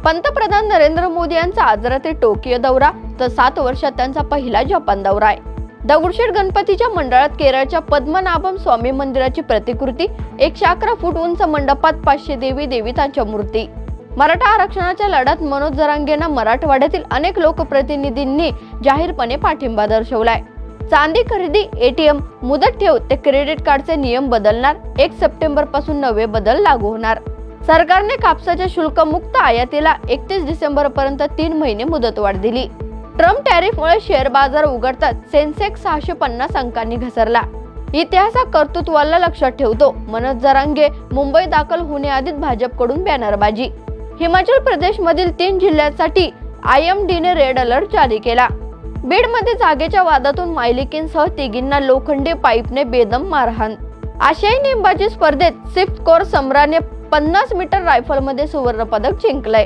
पंतप्रधान नरेंद्र मोदी यांचा आज रात्री टोकियो दौरा, तर 7 वर्षात त्यांचा पहिला जपान दौरा आहे. दगडूशेठ गणपतीच्या मंडळात केरळच्या पद्मनाभम स्वामी मंदिराची प्रतिकृती, 111 फूट उंच मंडपात 500 देवी देवतांच्या मूर्ती. मराठा आरक्षणाच्या लढ्यात मनोज जरांगेंना मराठवाड्यातील अनेक लोकप्रतिनिधींनी जाहीरपणे पाठिंबा दर्शवलाय. चांदी खरेदी, एटीएम, मुदत ठेव ते क्रेडिट कार्डचे नियम बदलणार. 1 सप्टेंबर पासून नवे बदल लागू होणार. सरकारने कापसाच्या शुल्कमुक्त आयातीला 31 डिसेंबर पर्यंत 3 महिने मुदतवाढ दिली. ट्रम्प टॅरिफमुळे शेअर बाजार उघडतात. सेन्सेक्स 650 अंकांनी घसरला. इतिहास कर्तृत्वाला लक्षात ठेवतो. मनोज जरांगे मुंबई दाखल होण्याआधीच भाजपकडून बॅनरबाजी. हिमाचल प्रदेश मधील 3 जिल्ह्यांसाठी IMDने रेड अलर्ट जारी केला. बीडमध्ये जागेच्या वादातून मायलिकींसह तिघींना लोखंडी पाईपने बेदम मारहाण. आशियाई नेमबाजी स्पर्धेत स्विफ्ट कोर सम्राने 50 मीटर रायफलमध्ये सुवर्ण पदक जिंकलंय.